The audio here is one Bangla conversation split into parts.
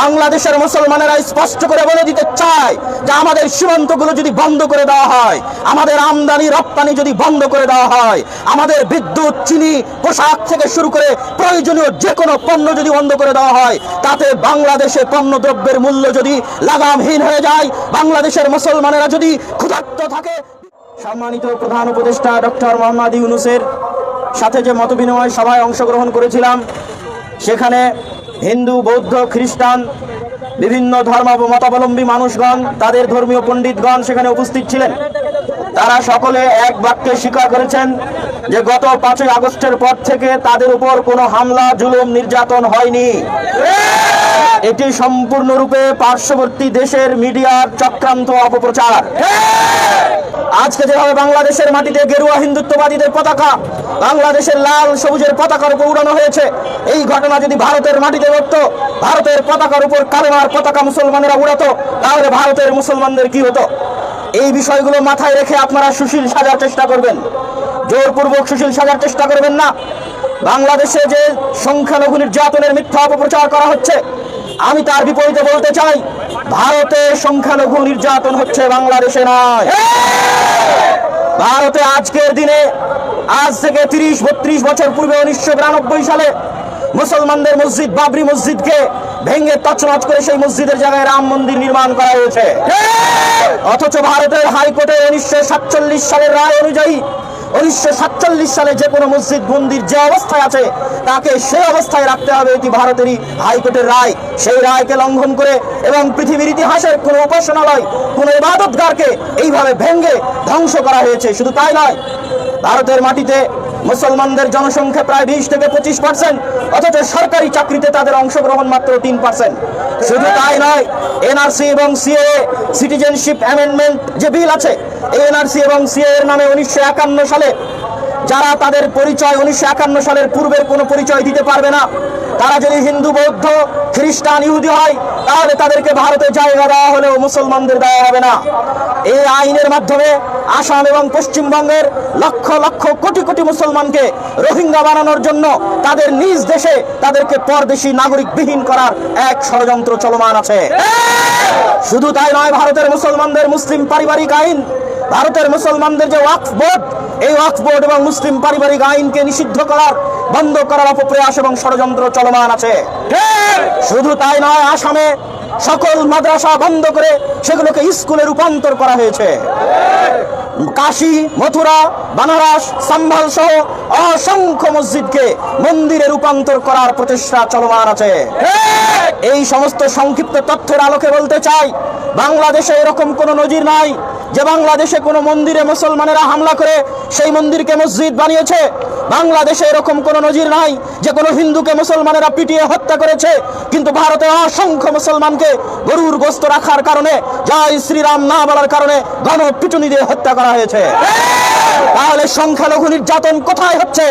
বাংলাদেশের মুসলমানেরা স্পষ্ট করে বলে দিতে চায় যে আমাদের সীমান্তগুলো যদি বন্ধ করে দেওয়া হয়, আমাদের আমদানি রপ্তানি যদি বন্ধ করে দেওয়া হয়, আমাদের বিদ্যুৎ, চিনি, পোশাক থেকে শুরু করে প্রয়োজনীয় যে কোনো পণ্য যদি বন্ধ করে দেওয়া হয়, তাতে বাংলাদেশে পণ্য দ্রব্যের মূল্য যদি লাগামহীন হয়ে যায়, বাংলাদেশের মুসলমানেরা যদি ক্ষুধার্ত থাকে। সম্মানিত প্রধান উপদেষ্টা ডক্টর মোহাম্মদ ইউনূসের সাথে যে মতবিনিময় সভায় অংশগ্রহণ করেছিলাম, সেখানে হিন্দু, বৌদ্ধ, খ্রিস্টান, বিভিন্ন ধর্মাবলম্বী মানুষগণ, তাদের ধর্মীয় পণ্ডিতগণ সেখানে উপস্থিত ছিলেন। তারা সকলে এক বাক্যে স্বীকার করেছেন যে গত 5ই আগস্টের পর থেকে তাদের উপর কোনো হামলা, জুলুম, নির্যাতন হয়নি। এটি সম্পূর্ণরূপে পার্শ্ববর্তী দেশের মিডিয়ার চক্রান্ত, অপপ্রচার। আজকে যেভাবে বাংলাদেশের মাটিতে গেরুয়া হিন্দুত্ববাদীদের পতাকা বাংলাদেশের লাল সবুজের পতাকার উপর উড়ানো হয়েছে, এই ঘটনা যদি ভারতের মাটিতে ঘটতো, ভারতের পতাকার উপর কালেমার পতাকা মুসলমানেরা উড়াতো, তাহলে ভারতের মুসলমানদের কি হতো? এই বিষয়গুলো মাথায় রেখে আপনারা সুশীল সাজার চেষ্টা করবেন, জোরপূর্বক সুশীল সাজার চেষ্টা করবেন না। বাংলাদেশে যে সংখ্যালঘু নির্যাতনের মিথ্যা অপপ্রচার করা হচ্ছে, আমি তার বিপরীতে বলতে চাই, ভারতে সংখ্যালঘু নির্যাতন হচ্ছে, বাংলাদেশে নয়। ভারতে আজকের দিনে, আজ থেকে 30-32 বছর পূর্বে 1992 সালে মুসলমানদের মসজিদ বাবরি মসজিদকে ভেঙে তছনছ করে সেই মসজিদের জায়গায় রাম মন্দির নির্মাণ করা হয়েছে। অথচ ভারতের হাইকোর্টের 1947 সালের রায় অনুযায়ী 1947 সালে যে কোনো মসজিদ মন্দির যে অবস্থায় আছে তাকে সেই অবস্থায় রাখতে হবে, এটি ভারতেরই হাইকোর্টের রায়। সেই রায়কে লঙ্ঘন করে এবং পৃথিবীর ইতিহাসের কোনো উপাসনালয়, কোনো ইবাদতগারকে এইভাবে ভেঙে ধ্বংস করা হয়েছে। শুধু তাই নয়, ভারতের মাটিতে মুসলমানদের জনসংখ্যা প্রায় 20 থেকে 25%, অথচ সরকারি চাকরিতে তাদের অংশগ্রহণ মাত্র 3%। শুধু তাই নয়, এনআরসি এবং সিএএ, সিটিজেনশিপ অ্যামেন্ডমেন্ট যে বিল আছে, এই এনআরসি এবং সিএএ এর নামে 1951 সালে যারা তাদের পরিচয় 1951 সালের পূর্বের কোনো পরিচয় দিতে পারবে না, তারা যদি হিন্দু, বৌদ্ধ, খ্রিস্টান, ইহুদি হয়, তাহলে তাদেরকে ভারতে জায়গা দেওয়া হলেও মুসলমানদের দেওয়া হবে না। এই আইনের মাধ্যমে আসাম এবং পশ্চিমবঙ্গের লক্ষ লক্ষ কোটি কোটি মুসলমানকে রোহিঙ্গা বানানোর জন্য তাদের নিজ দেশে তাদেরকে পরদেশী নাগরিকবিহীন করার এক ষড়যন্ত্র চলমান আছে। শুধু তাই নয়, ভারতের মুসলমানদের মুসলিম পারিবারিক আইন, ভারতের মুসলমানদের যে ওয়াকফ বোর্ড, এই ওয়াকফ বোর্ড এবং মুসলিম পারিবারিক আইনকে নিষিদ্ধ করার, বন্ধ করার অপপ্রয়াস এবং ষড়যন্ত্র চলমান আছে। শুধু তাই নয়, আসামে সকল মাদ্রাসা বন্ধ করে সেগুলোকে স্কুলে রূপান্তর করা হয়েছে। কাশী, মথুরা, বানারস, সম্ভাল সহ অসংখ্য মসজিদকে মন্দিরে রূপান্তর করার প্রচেষ্টা চলমান আছে। এই সমস্ত সংক্ষিপ্ত তথ্যের আলোকে বলতে চাই, বাংলাদেশে এরকম কোনো নজির নাই যে বাংলাদেশে কোনো মন্দিরে মুসলমানেরা হামলা করে সেই মন্দিরকে মসজিদ বানিয়েছে। বাংলাদেশে এরকম কোনো নজির নাই যে কোনো হিন্দুকে মুসলমানেরা পিটিয়ে হত্যা করেছে, কিন্তু ভারতে অসংখ্য মুসলমানকে গরুর গোশত রাখার কারণে, জয় শ্রীরাম না বলার কারণে গণপিটুনি দিয়ে হত্যা করা হয়েছে। তাহলে সংখ্যালঘু নির্যাতন কোথায় হচ্ছে?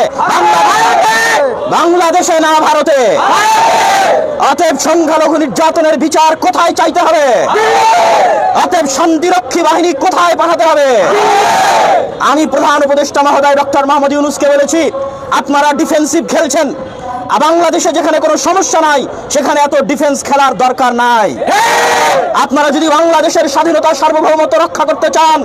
বাংলাদেশে না ভারতে। অতএব সংখ্যালঘু নির্যাতনের বিচার কোথায় চাইতে হবে? অতএব শান্তিরক্ষী বাহিনী কোথায় পাঠাতে হবে? আমি প্রধান উপদেষ্টা মহোদয় ডক্টর মোহাম্মদ ইউনূসকে বলেছি, আপনারা ডিফেন্সিভ খেলছেন। বাংলাদেশে যেখানে কোনো সমস্যা নাই, সেখানে এত ডিফেন্স খেলার দরকার নাই। আপনারা যদি বাংলাদেশের স্বাধীনতা, সার্বভৌমত্ব রক্ষা করতে চান,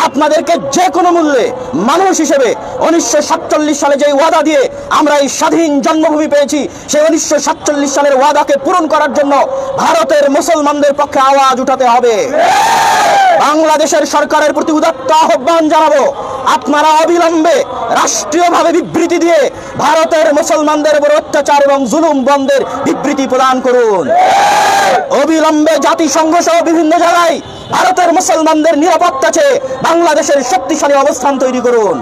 আপনাদেরকে যে কোনো মূল্যে মানুষ হিসেবে 1947 সালে যে ওয়াদা দিয়ে আমরা এই স্বাধীন জন্মভূমি পেয়েছি, সেই 1947 সালের ওয়াদাকে পূরণ করার জন্য ভারতের মুসলমানদের পক্ষে আওয়াজ উঠাতে হবে। বাংলাদেশের সরকারের প্রতি উদাত্ত আহ্বান জানাবো, আপনারা অবিলম্বে রাষ্ট্রীয়ভাবে বিবৃতি দিয়ে ভারতের মুসলমানদের উপর অত্যাচার এবং জুলুম বন্ধের বিবৃতি প্রদান করুন। অবিলম্বে জাতিসংঘ সহ বিভিন্ন জায়গায় ভারতের মুসলমানদের নিরাপত্তা চেয়ে বাংলাদেশের শক্তিশালী অবস্থান তৈরি করুন।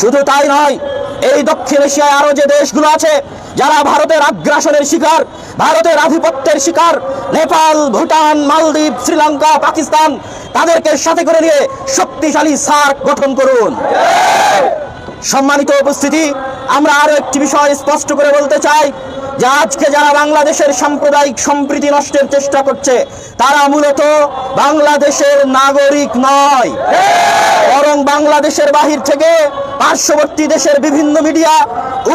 শুধু তাই নয়, এই দক্ষিণ এশিয়ায় আরো যে দেশগুলো আছে যারা ভারতের আগ্রাসনের শিকার, ভারতের আধিপত্যের শিকার, নেপাল, ভুটান, মালদ্বীপ, শ্রীলঙ্কা, পাকিস্তান, তাদেরকে সাথে করে নিয়ে শক্তিশালী সার্ক গঠন করুন। সম্মানিত উপস্থিতি, আমরা আরো একটি বিষয় স্পষ্ট করে বলতে চাই যে আজকে যারা বাংলাদেশের সাম্প্রদায়িক সম্প্রীতি নষ্টের চেষ্টা করছে, তারা মূলত বাংলাদেশের নাগরিক নয়, বরং বাংলাদেশের বাহির থেকে পার্শ্ববর্তী দেশের বিভিন্ন মিডিয়া,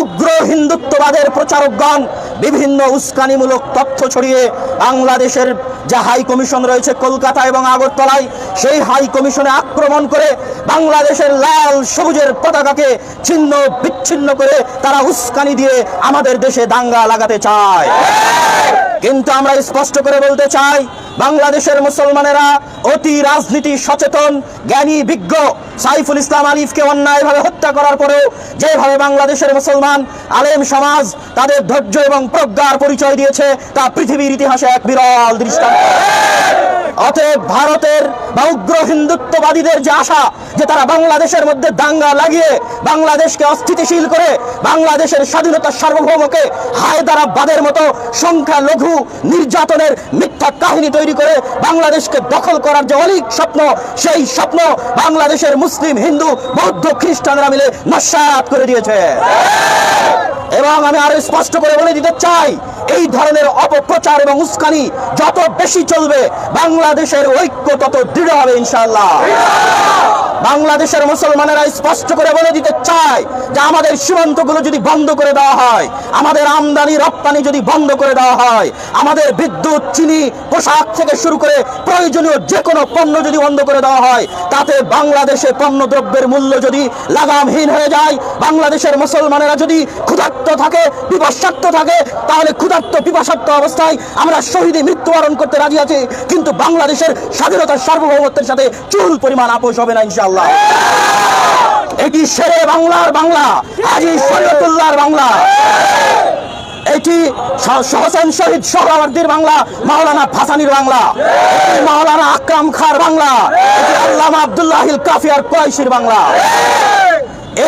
উগ্র হিন্দুত্ববাদের প্রচারকগণ বিভিন্ন উস্কানিমূলক তথ্য ছড়িয়ে বাংলাদেশের যে হাই কমিশন রয়েছে কলকাতা এবং আগরতলায়, সেই হাই কমিশনে আক্রমণ করে বাংলাদেশের লাল সবুজের পতাকাকে ছিন্ন বিচ্ছিন্ন করে তারা উস্কানি দিয়ে আমাদের দেশে দাঙ্গা লাগাতে চায়। কিন্তু আমরা স্পষ্ট করে বলতে চাই, বাংলাদেশের মুসলমানেরা অতি রাজনীতি সচেতন, জ্ঞানী, বিজ্ঞ। সাইফুল ইসলাম আলিফকে অন্যায়ভাবে হত্যা করার পরেও যেভাবে বাংলাদেশের মুসলমান আলেম সমাজ তাদের ধৈর্য এবং প্রজ্ঞার পরিচয় দিয়েছে, তা পৃথিবীর ইতিহাসে এক বিরল দৃষ্টান্ত। অতএব ভারতের বা উগ্র হিন্দুত্ববাদীদের যে আশা যে তারা বাংলাদেশের মধ্যে দাঙ্গা লাগিয়ে বাংলাদেশকে অস্থিতিশীল করে বাংলাদেশের স্বাধীনতার সার্বভৌমকে হায়দারাবাদের মতো সংখ্যালঘু নির্যাতনের মিথ্যা কাহিনী তৈরি করে বাংলাদেশকে দখল করার যে অলীক স্বপ্ন, সেই স্বপ্ন বাংলাদেশের মুসলিম, হিন্দু, বৌদ্ধ, খ্রিস্টানরা মিলে নস্যাৎ করে দিয়েছে। এবং আমি আরো স্পষ্ট করে বলে দিতে চাই, এই ধরনের অপপ্রচার এবং উস্কানি যত বেশি চলবে বাংলাদেশের ঐক্য তত দৃঢ় হবে ইনশাআল্লাহ। বাংলাদেশের মুসলমানেরা স্পষ্ট করে বলে দিতে চায় যে আমাদের সীমান্তগুলো যদি বন্ধ করে দেওয়া হয়, আমাদের আমদানি রপ্তানি যদি বন্ধ করে দেওয়া হয়, আমাদের বিদ্যুৎ, চিনি, পোশাক থেকে শুরু করে প্রয়োজনীয় যে কোনো পণ্য যদি বন্ধ করে দেওয়া হয়, তাতে বাংলাদেশে পণ্য দ্রব্যের মূল্য যদি লাগামহীন হয়ে যায়, বাংলাদেশের মুসলমানেরা যদি ক্ষুধার্ত থাকে, পিপাসার্ত থাকে, তাহলে ক্ষুধার্ত পিপাসার্ত অবস্থায় আমরা শহীদে মৃত্যুবরণ করতে রাজি আছি, কিন্তু বাংলাদেশের স্বাধীনতার সার্বভৌমত্বের সাথে চুল পরিমাণ আপোষ হবে না ইনশাআল্লাহ। এটি শেরে বাংলার বাংলা, আজি শরীয়তুল্লাহর বাংলা, এটি হোসেন শহীদ সোহরাওয়ার্দীর বাংলা, মাওলানা ভাসানীর বাংলা, এটি মাওলানা আকরাম খাঁর বাংলা, এটি আল্লামা আব্দুল্লাহিল কাফিয়ার কুরাইশির বাংলা।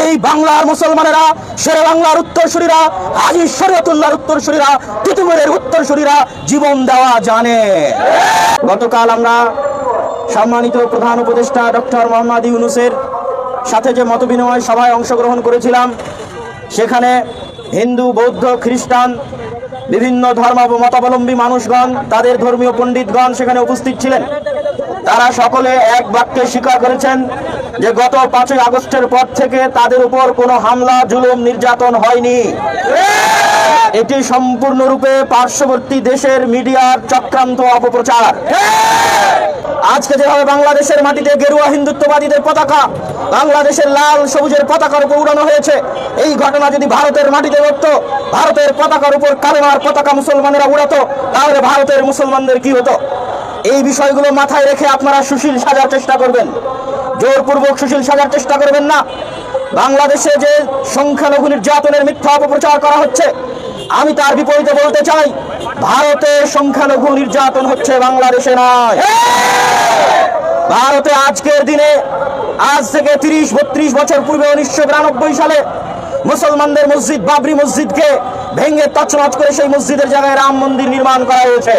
এই বাংলার মুসলমানেরা, শেরে বাংলার উত্তরসূরিরা, আজি শরীয়তুল্লাহর উত্তরসূরিরা, তিতুমিরের উত্তরসূরিরা জীবন দেওয়া জানে। গতকাল আমরা সম্মানিত প্রধান উপদেষ্টা ডক্টর মোহাম্মদ ইউনূসের সাথে যে মতবিনিময় সভায় অংশগ্রহণ করেছিলাম, সেখানে হিন্দু, বৌদ্ধ, খ্রিস্টান, বিভিন্ন ধর্মাবলম্বী মানুষগণ, তাদের ধর্মীয় পণ্ডিতগণ সেখানে উপস্থিত ছিলেন। তারা সকলে এক বাক্যে স্বীকার করেছেন যে গত 5ই আগস্টের পর থেকে তাদের উপর কোনো হামলা, জুলুম, নির্যাতন হয়নি। এটি সম্পূর্ণরূপে পার্শ্ববর্তী দেশের মিডিয়ার চক্রান্ত, অপপ্রচার। আজকে যেভাবে বাংলাদেশের মাটিতে গেরুয়া হিন্দুত্ববাদীদের পতাকা বাংলাদেশের লাল সবুজের পতাকার উপর উড়ানো হয়েছে, এই ঘটনা যদি ভারতের মাটিতে ঘটতো, ভারতের পতাকার উপর কালেমার পতাকা মুসলমানেরা উড়াতো, তাহলে ভারতের মুসলমানদের কি হতো? এই বিষয়গুলো মাথায় রেখে আপনারা সুশীল সাজার চেষ্টা করবেন, জোরপূর্বক সুশীল সাজার চেষ্টা করবেন না। বাংলাদেশে যে সংখ্যালঘু নির্যাতনের মিথ্যা অপপ্রচার করা হচ্ছে, আমি তার বিপরীতে বলতে চাই, ভারতে সংখ্যালঘু নির্যাতন হচ্ছে, বাংলাদেশে নয়। ভারতে আজকের দিনে, আজ থেকে 30-32 বছর পূর্বে 1992 সালে মুসলমানদের মসজিদ বাবরি মসজিদকে ভেঙে তছনছ করে সেই মসজিদের জায়গায় রাম মন্দির নির্মাণ করা হয়েছে।